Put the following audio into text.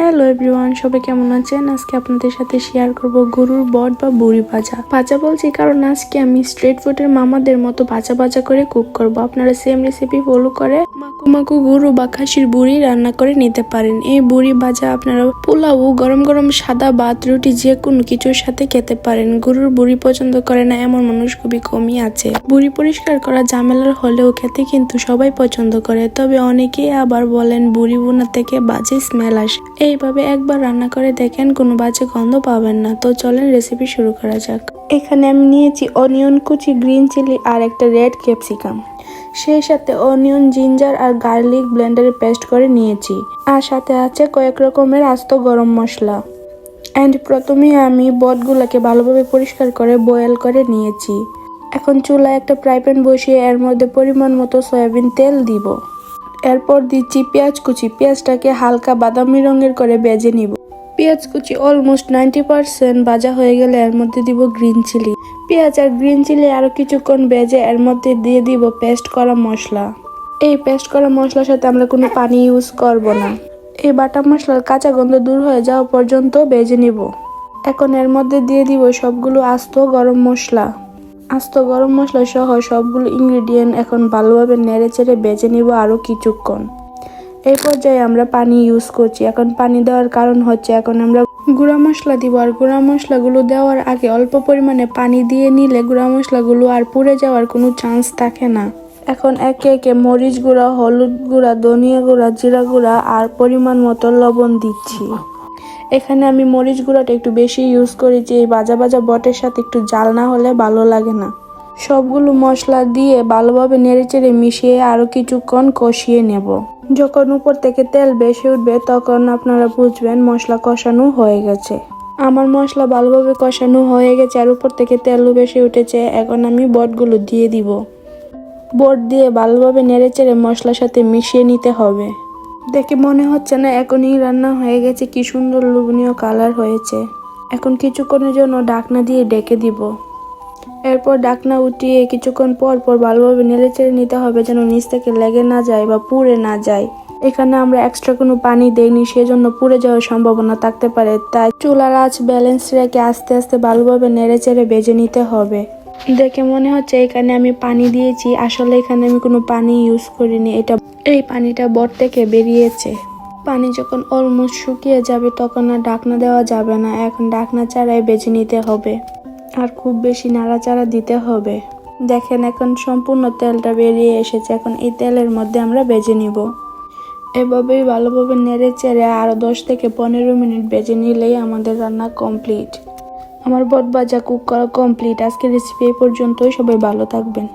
Hello everyone, সবাই কেমন আছেন? আজকে আপনাদের সাথে শেয়ার করব গরুর বট বা বুড়ি ভাজা বলছি কারণ আজকে আমি স্ট্রিট ফুডের মামাদের মতো ভাজা করে কুক করব। আপনারা সেম রেসিপি ফলো করে মাকু গরু বা খাসির বুড়ি রান্না করে নিতে পারেন। এই বুড়ি ভাজা আপনারা পোলাও, গরম গরম সাদা ভাত, রুটি যে কোনো কিছুর সাথে খেতে পারেন। গরুর বুড়ি পছন্দ করে না এমন মানুষ খুবই কমই আছে। বুড়ি পরিষ্কার করা ঝামেলার হলেও খেতে কিন্তু সবাই পছন্দ করে, তবে অনেকেই আবার বলেন বুড়ি বোনা থেকে বাজে স্মেল আসে। এইভাবে একবার রান্না করে দেখেন, কোনো বাজে গন্ধ পাবেন না। তো চলেন রেসিপি শুরু করা যাক। এখানে আমি নিয়েছি অনিয়ন কুচি, গ্রিন চিলি আর একটা রেড ক্যাপসিকাম। সেই সাথে অনিয়ন, জিঞ্জার আর গার্লিক ব্লেন্ডারে পেস্ট করে নিয়েছি। আর সাথে আছে কয়েক রকমের আস্ত গরম মশলা। অ্যান্ড প্রথমে আমি বটগুলোকে ভালোভাবে পরিষ্কার করে বয়েল করে নিয়েছি। এখন চুলায় একটা ফ্রাই প্যান বসিয়ে এর মধ্যে পরিমাণ মতো সয়াবিন তেল দিব। এরপর দিচ্ছি পেঁয়াজ কুচি। পেঁয়াজটাকে হালকা বাদামি রঙের করে ভেজে নিব। পেঁয়াজ কুচি অলমোস্ট 90% ভাজা হয়ে গেলে এর মধ্যে দিব গ্রিন চিলি। পেঁয়াজ আর গ্রিন চিলি আরো কিছুক্ষণ ভেজে এর মধ্যে দিয়ে দিব পেস্ট করা মশলা। এই পেস্ট করা মশলার সাথে আমরা কোনো পানি ইউজ করব না। এই বাটা মশলার কাঁচা গন্ধ দূর হয়ে যাওয়া পর্যন্ত ভেজে নিব। এখন এর মধ্যে দিয়ে দিব সবগুলো আস্ত গরম মশলা সহ সবগুলো ইনগ্রেডিয়েন্ট এখন ভালোভাবে নেড়ে চেড়ে ভেজে নিব আরো কিছুক্ষণ। এই পর্যায়ে আমরা পানি ইউজ করছি। এখন পানি দেওয়ার কারণ হচ্ছে এখন আমরা গুঁড়া মশলা দিব, আর গুঁড়া মশলাগুলো দেওয়ার আগে অল্প পরিমাণে পানি দিয়ে নিলে গুঁড়া মশলাগুলো আর পুড়ে যাওয়ার কোনো চান্স থাকে না। এখন একে একে মরিচ গুঁড়া, হলুদ গুঁড়া, ধনিয়া গুঁড়া, জিরা গুঁড়া আর পরিমাণ মতো লবণ দিচ্ছি। এখানে আমি মরিচ গুঁড়াটা একটু বেশি ইউজ করেছি। এই ভাজা বটের সাথে একটু জাল না হলে ভালো লাগে না। সবগুলো মশলা দিয়ে ভালোভাবে নেড়েচেড়ে মিশিয়ে আরো কিছুক্ষণ কষিয়ে নেব। যখন উপর থেকে তেল বেশি উঠবে তখন আপনারা বুঝবেন মশলা কষানো হয়ে গেছে। আমার মশলা ভালোভাবে কষানো হয়ে গেছে আর উপর থেকে তেলও বেশি উঠেছে। এখন আমি বটগুলো দিয়ে দিব। বট দিয়ে ভালোভাবে নেড়েচেড়ে মশলার সাথে মিশিয়ে নিতে হবে। দেখে মনে হচ্ছে না এখনই রান্না হয়ে গেছে, কি সুন্দর লোভনীয় কালার হয়েছে। এখন কিছুক্ষণের জন্য ঢাকনা দিয়ে ঢেকে দিব। এরপর ঢাকনা উঠিয়ে কিছুক্ষণ পর ভালোভাবে নেড়েচেড়ে নিতে হবে যেন নিচ থেকে লেগে না যায় বা পুড়ে না যায়। এখানে আমরা এক্সট্রা কোনো পানি দেইনি, সেজন্য পুড়ে যাওয়ার সম্ভাবনা থাকতে পারে। তাই চুলার আঁচ ব্যালেন্স রেখে আস্তে আস্তে ভালোভাবে নেড়েচেড়ে ভেজে নিতে হবে। দেখে মনে হচ্ছে এখানে আমি পানি দিয়েছি, আসলে এখানে আমি কোনো পানি ইউজ করিনি। এই পানিটা বট থেকে বেরিয়েছে। পানি যখন অলমোস্ট শুকিয়ে যাবে তখন আর ঢাকনা দেওয়া যাবে না। এখন ঢাকনা ছাড়াই ভেজে নিতে হবে আর খুব বেশি নাড়াচাড়া দিতে হবে। দেখেন এখন সম্পূর্ণ তেলটা বেরিয়ে এসেছে। এখন এই তেলের মধ্যে আমরা ভেজে নিব। এভাবেই ভালোভাবে নেড়ে চেড়ে আরো 10 থেকে 15 মিনিট ভেজে নিলেই আমাদের রান্না কমপ্লিট। আমার বট ভাজা কুক করা কমপ্লিট। আজকের রেসিপি এই পর্যন্তই। সবাই ভালো থাকবেন।